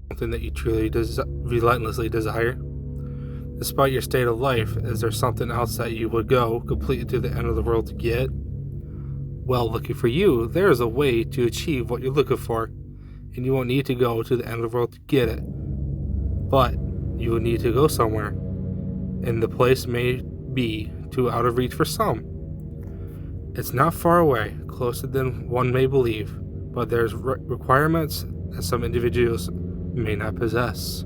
something that you truly relentlessly desire? Despite your state of life, is there something else that you would go completely to the end of the world to get? Well, lucky for you, there is a way to achieve what you're looking for, and you won't need to go to the end of the world to get it. But you will need to go somewhere, and the place may be too out of reach for some. It's not far away, closer than one may believe, but there's requirements that some individuals may not possess.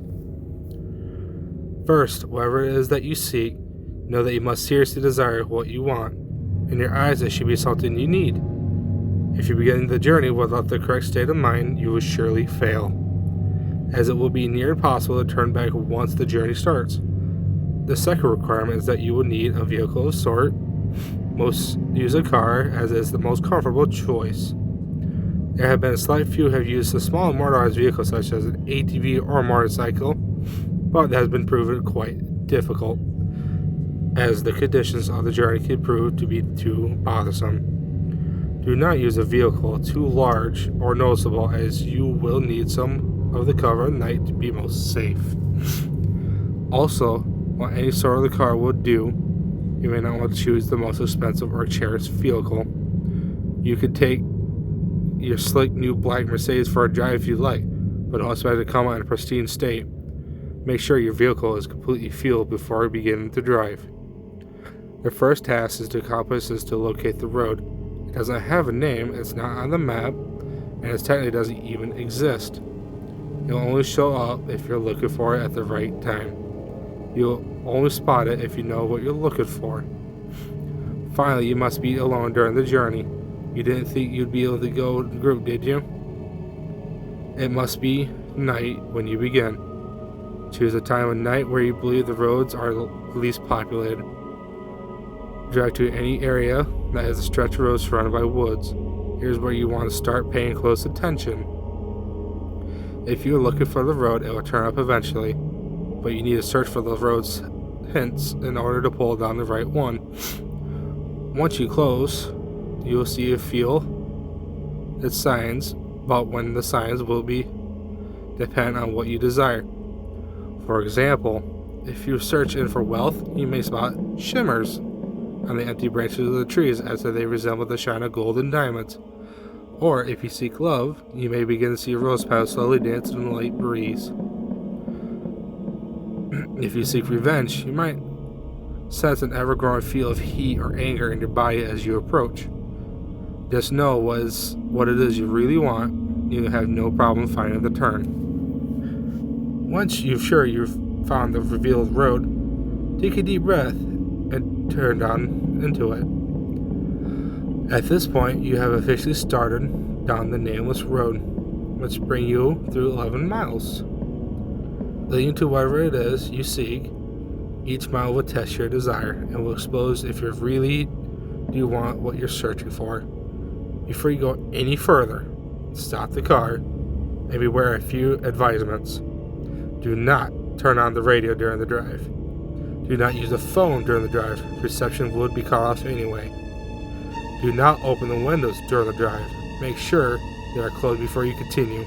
First, whatever it is that you seek, know that you must seriously desire what you want. In your eyes, it should be something you need. If you begin the journey without the correct state of mind, you will surely fail, as it will be near impossible to turn back once the journey starts. The second requirement is that you will need a vehicle of sort. Most use a car, as it is the most comfortable choice. There have been a slight few who have used a small motorized vehicle such as an ATV or a motorcycle, but that has been proven quite difficult, as the conditions of the journey can prove to be too bothersome. Do not use a vehicle too large or noticeable, as you will need some of the cover at night to be most safe. Also, while any sort of the car will do, you may not want to choose the most expensive or cherished vehicle. You could take your slick new black Mercedes for a drive if you like, but also have to come out in a pristine state. Make sure your vehicle is completely fueled before you begin to drive. The first task is to accomplish is to locate the road. It doesn't have a name, it's not on the map, and it technically doesn't even exist. It'll only show up if you're looking for it at the right time. You'll only spot it if you know what you're looking for. Finally, you must be alone during the journey. You didn't think you'd be able to go in a group, did you? It must be night when you begin. Choose a time of night where you believe the roads are least populated. Drive to any area that has a stretch of road surrounded by woods. Here's where you want to start paying close attention. If you're looking for the road, it will turn up eventually, but you need to search for the road's hints in order to pull down the right one. Once you close, you will see a feel its signs, but when the signs will be depend on what you desire. For example, if you search in for wealth, you may spot shimmers on the empty branches of the trees as if they resemble the shine of gold and diamonds. Or if you seek love, you may begin to see a rose petal slowly dance in the light breeze. If you seek revenge, you might sense an ever-growing feel of heat or anger in your body as you approach. Just know what it is you really want. You have no problem finding the turn. Once you've found the revealed road, take a deep breath and turn down into it. At this point, you have officially started down the nameless road, which brings you through 11 miles. Leading to whatever it is you seek, each mile will test your desire and will expose if you really do want what you're searching for. Before you go any further, stop the car and beware a few advisements. Do not turn on the radio during the drive. Do not use the phone during the drive. Reception would be cut off anyway. Do not open the windows during the drive. Make sure they are closed before you continue.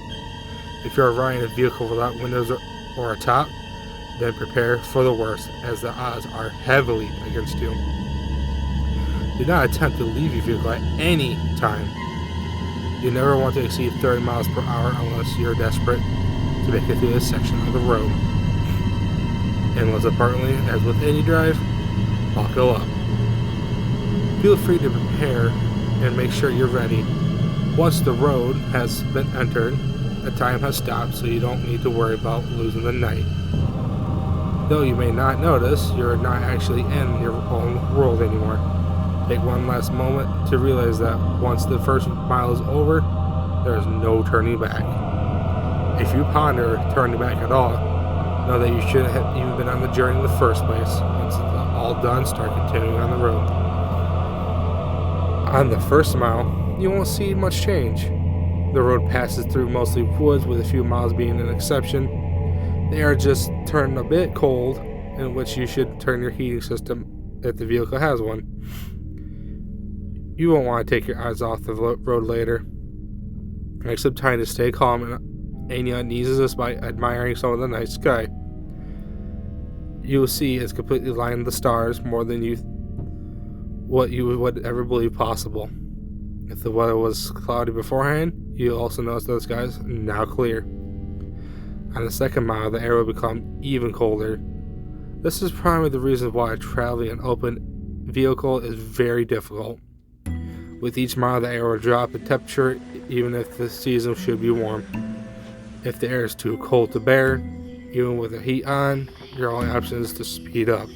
If you are riding a vehicle without windows or a top, then prepare for the worst, as the odds are heavily against you. Do not attempt to leave your vehicle at any time. You never want to exceed 30 miles per hour unless you're desperate to make it through this section of the road. And most importantly, as with any drive, buckle up. Feel free to prepare and make sure you're ready. Once the road has been entered, the time has stopped, so you don't need to worry about losing the night. Though you may not notice, you're not actually in your own world anymore. Take one last moment to realize that once the first mile is over, there is no turning back. If you ponder turning back at all, know that you shouldn't have even been on the journey in the first place. Once it's all done, start continuing on the road. On the first mile, you won't see much change. The road passes through mostly woods, with a few miles being an exception. They are just turned a bit cold, in which you should turn your heating system if the vehicle has one. You won't want to take your eyes off the road later. Make some time to stay calm and yet eases this by admiring some of the night sky. You will see it's completely lined the stars more than what you would ever believe possible. If the weather was cloudy beforehand, you'll also notice that the sky is now clear. On the second mile, the air will become even colder. This is probably the reason why traveling an open vehicle is very difficult. With each mile, the air will drop in temperature even if the season should be warm. If the air is too cold to bear, even with the heat on, your only option is to speed up.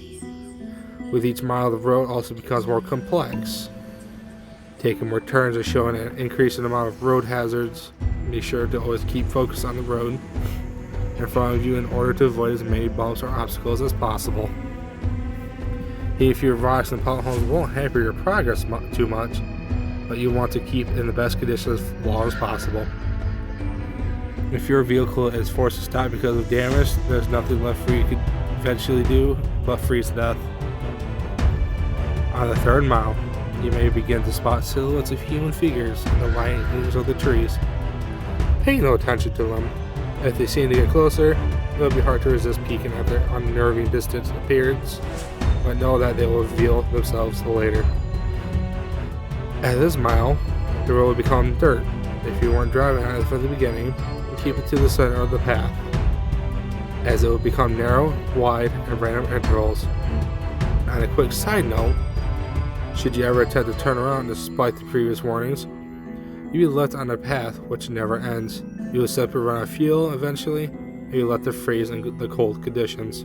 With each mile, the road also becomes more complex. Taking more turns is showing an increasing amount of road hazards. Be sure to always keep focused on the road in front of you in order to avoid as many bumps or obstacles as possible. If your rocks and potholes won't hamper your progress too much, but you want to keep in the best condition as long as possible. If your vehicle is forced to stop because of damage, there's nothing left for you to eventually do but freeze to death. On the third mile, you may begin to spot silhouettes of human figures in the linings of the trees. Pay no attention to them. If they seem to get closer, it'll be hard to resist peeking at their unnerving distant appearance, but know that they will reveal themselves later. At this mile, the road will become dirt. If you weren't driving on it from the beginning, keep it to the center of the path, as it will become narrow, wide, and random intervals. On a quick side note, should you ever attempt to turn around despite the previous warnings, you'll be left on a path which never ends. You will simply run out of fuel eventually, and you let the freeze and the cold conditions.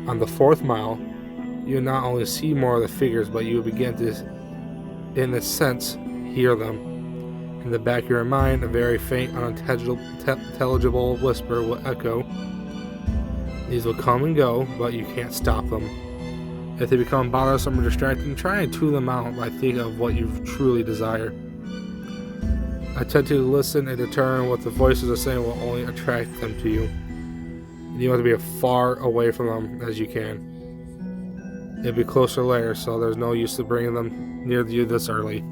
On the fourth mile, you will not only see more of the figures, but you will begin to, in a sense, hear them. In the back of your mind, a very faint, unintelligible whisper will echo. These will come and go, but you can't stop them. If they become bothersome or distracting, try and tune them out by thinking of what you truly desire. Attempt to listen and determine what the voices are saying will only attract them to you. You want to be as far away from them as you can. It'll be closer later, so there's no use to bringing them near you this early.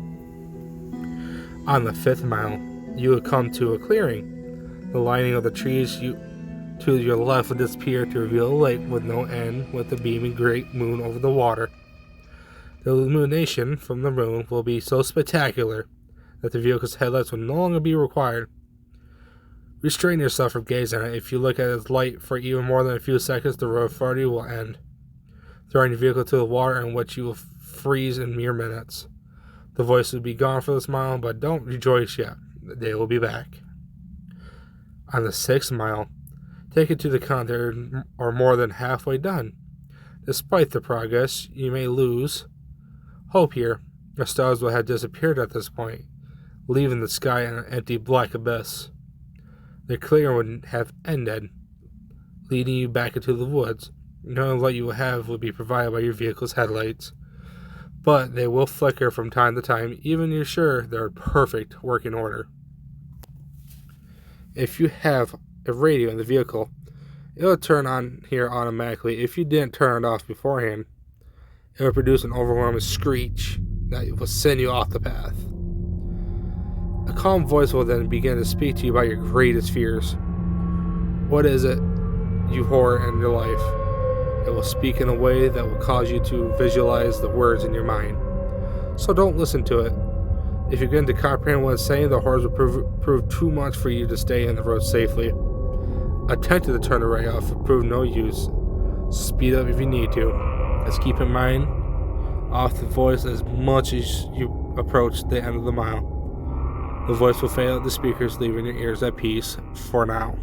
On the fifth mile, you will come to a clearing. The lining of the trees to your left will disappear to reveal a lake with no end, with a beaming great moon over the water. The illumination from the moon will be so spectacular that the vehicle's headlights will no longer be required. Restrain yourself from gazing at it. If you look at its light for even more than a few seconds, the road for you will end, throwing your vehicle to the water, in which you will freeze in mere minutes. The voice will be gone for this mile, but don't rejoice yet. They will be back. On the sixth mile, take it to the continent or more than halfway done. Despite the progress, you may lose hope here. The stars will have disappeared at this point, leaving the sky in an empty black abyss. The clearing would have ended, leading you back into the woods. Knowing what you will have will be provided by your vehicle's headlights, but they will flicker from time to time, even you're sure they're in perfect working order. If you have a radio in the vehicle, it'll turn on here automatically. If you didn't turn it off beforehand, it will produce an overwhelming screech that will send you off the path. A calm voice will then begin to speak to you about your greatest fears. What is it you horror in your life? It will speak in a way that will cause you to visualize the words in your mind. So don't listen to it. If you're going to comprehend what it's saying, the horrors will prove too much for you to stay on the road safely. Attempting to turn the radio off will prove no use. Speed up if you need to. Just keep in mind off the voice as much as you approach the end of the mile. The voice will fade out the speakers, leaving your ears at peace for now.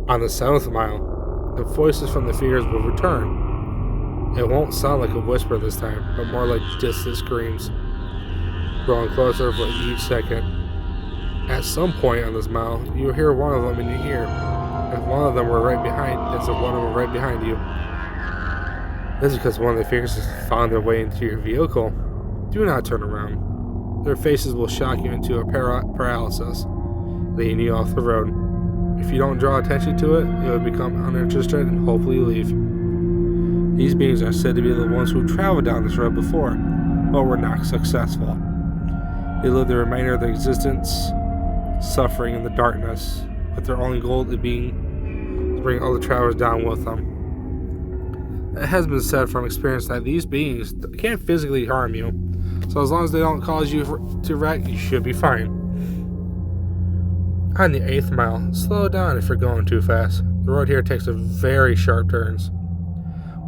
On the seventh mile, the voices from the figures will return. It won't sound like a whisper this time, but more like distant screams, growing closer for each second. At some point on this mile, you'll hear one of them in your ear. If one of them were right behind, it's if one of them right behind you. This is because one of the figures has found their way into your vehicle. Do not turn around. Their faces will shock you into a paralysis, leading you off the road. If you don't draw attention to it, you will become uninterested and hopefully leave. These beings are said to be the ones who traveled down this road before, but were not successful. They live the remainder of their existence suffering in the darkness, with their only goal being to bring other travelers down with them. It has been said from experience that these beings can't physically harm you, so as long as they don't cause you to wreck, you should be fine. On the 8th mile, slow down if you're going too fast. The road here takes very sharp turns,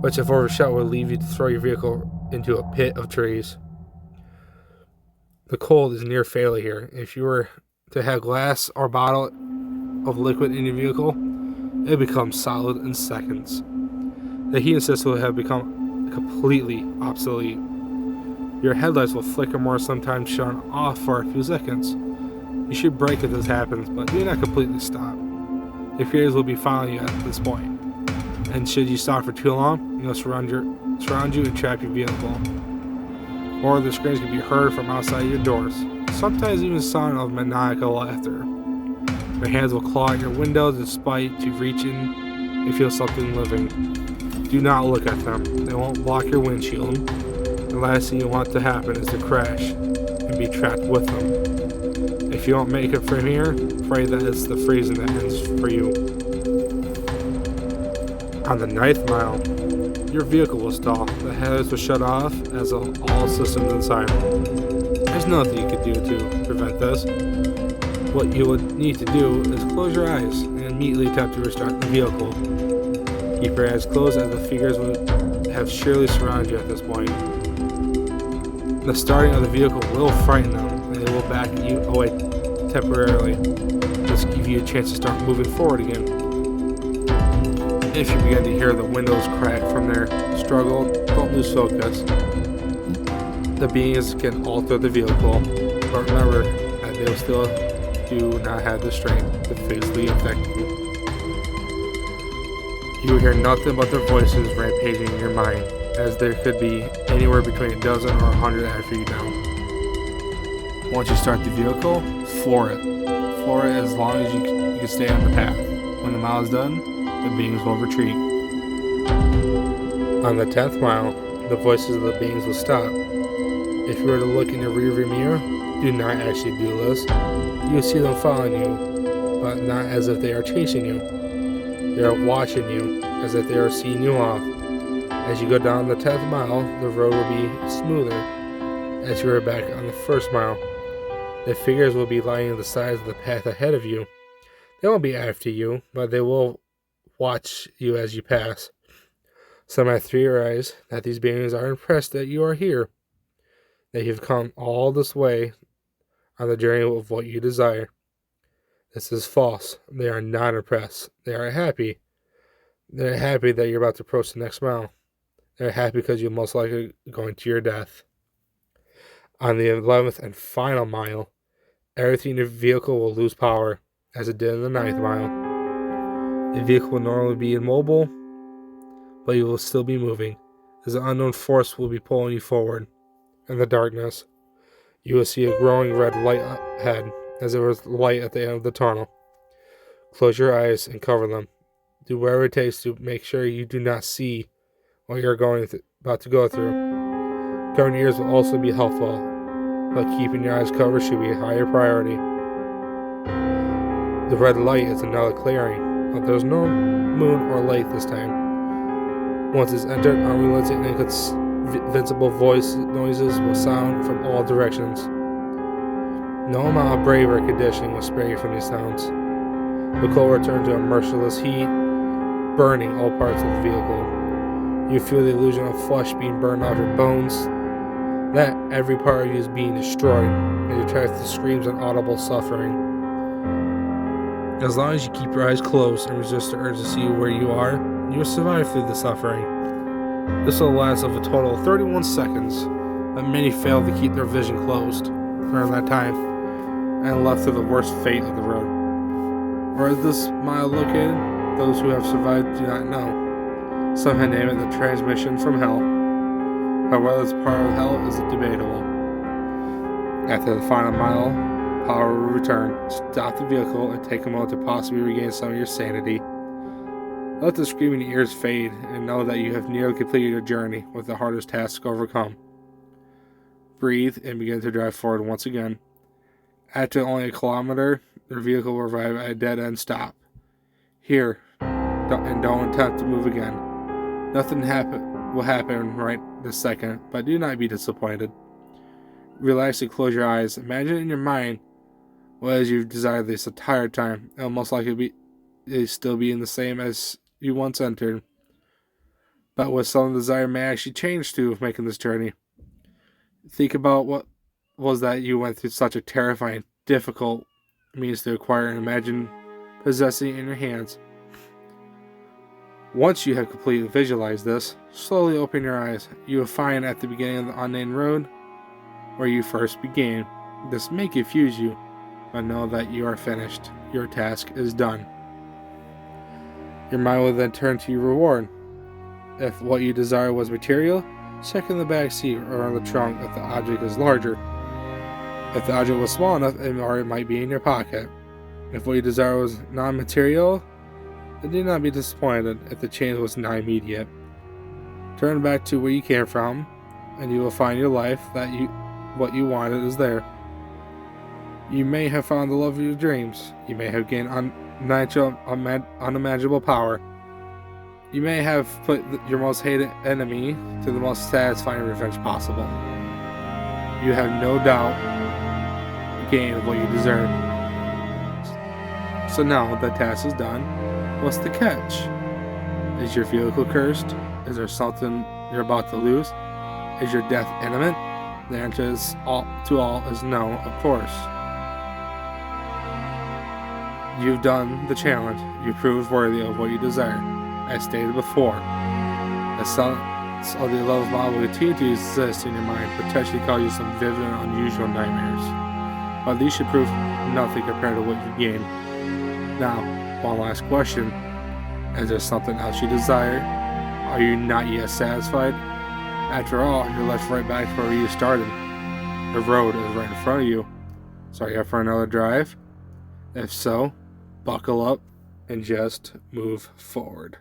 which if overshot will leave you to throw your vehicle into a pit of trees. The cold is near fatal here. If you were to have glass or bottle of liquid in your vehicle, it becomes solid in seconds. The heating system will have become completely obsolete. Your headlights will flicker more, sometimes shut off for a few seconds. You should brake if this happens, but do not completely stop. Your fears will be following you at this point, and should you stop for too long, they'll surround you and trap your vehicle. Or the screams can be heard from outside your doors, sometimes even the sound of maniacal laughter. Your hands will claw at your windows despite you reach in and feel something living. Do not look at them. They won't block your windshield. The last thing you want to happen is to crash and be trapped with them. If you don't make it from here, pray that it's the freezing that ends for you. On the 9th mile, your vehicle will stall. The headlights will shut off as all systems inside. There's nothing you can do to prevent this. What you would need to do is close your eyes and immediately attempt to restart the vehicle. Keep your eyes closed as the figures will have surely surrounded you at this point. The starting of the vehicle will frighten them, and they will back you away temporarily. This will give you a chance to start moving forward again. If you begin to hear the windows crack from their struggle, don't lose focus. The beings can alter the vehicle, but remember that they still do not have the strength to physically affect you. You will hear nothing but their voices rampaging in your mind, as there could be anywhere between a dozen or 100 after you now. Once you start the vehicle, floor it. Floor it as long as you can stay on the path. When the mile is done, the beings will retreat. On the 10th mile, the voices of the beings will stop. If you were to look in your rearview mirror, do not actually do this. You will see them following you, but not as if they are chasing you. They are watching you, as if they are seeing you off. As you go down the 10th mile, the road will be smoother as you are back on the 1st mile. The figures will be lining the sides of the path ahead of you. They won't be after you, but they will watch you as you pass. Some have theorized that these beings are impressed that you are here, that you've come all this way on the journey of what you desire. This is false. They are not impressed. They are happy. They're happy that you're about to approach the next mile. They're happy because you're most likely going to your death. On the 11th and final mile, everything in your vehicle will lose power, as it did in the 9th mile. The vehicle will normally be immobile, but you will still be moving, as an unknown force will be pulling you forward. In the darkness, you will see a growing red light ahead, as there was light at the end of the tunnel. Close your eyes and cover them. Do whatever it takes to make sure you do not see what you're about to go through. Covering your ears will also be helpful, but keeping your eyes covered should be a higher priority. The red light is another clearing, but there's no moon or light this time. Once it's entered, unrelenting and invincible noises will sound from all directions. No amount of bravery or conditioning will spare you from these sounds. The cold will return to a merciless heat, burning all parts of the vehicle. You feel the illusion of flesh being burned off your bones, that every part of you is being destroyed, and you track the screams and audible suffering. As long as you keep your eyes closed and resist the urge to see where you are, you will survive through the suffering. This will last of a total of 31 seconds, but many fail to keep their vision closed during that time, and left to the worst fate of the road. Where is this mile located? Those who have survived do not know. Some have named it the transmission from hell. However, this part of hell is debatable. After the final mile, power will return. Stop the vehicle and take a moment to possibly regain some of your sanity. Let the screaming ears fade and know that you have nearly completed your journey with the hardest task overcome. Breathe and begin to drive forward once again. After only a kilometer, their vehicle will arrive at a dead-end stop. Here, don't attempt to move again. Nothing will happen right this second, but do not be disappointed. Relax and close your eyes. Imagine in your mind what as you've desired this entire time. It'll most likely still be in the same as you once entered, but what some desire may actually change to making this journey. Think about what was that you went through such a terrifying, difficult means to acquire, and imagine possessing it in your hands. Once you have completely visualized this, slowly open your eyes. You will find at the beginning of the unnamed road where you first began. This may confuse you, but know that you are finished. Your task is done. Your mind will then turn to your reward. If what you desire was material, check in the back seat or on the trunk if the object is larger. If the object was small enough, it might be in your pocket. If what you desire was non-material, then do not be disappointed if the change was not immediate. Turn back to where you came from, and you will find your life that what you wanted is there. You may have found the love of your dreams. You may have gained unimaginable power. You may have put your most hated enemy to the most satisfying revenge possible. You have no doubt gained what you deserve. So now that task is done, what's the catch? Is your vehicle cursed? Is there something you're about to lose? Is your death imminent? The answer is to all is no, of course. You've done the challenge. You proved worthy of what you desire. As stated before, the sense of the love model will continue to exist in your mind, potentially cause you some vivid and unusual nightmares. But these should prove nothing compared to what you gained. Now, one last question. Is there something else you desire? Are you not yet satisfied? After all, you're left right back to where you started. The road is right in front of you. So are you up for another drive? If so, buckle up and just move forward.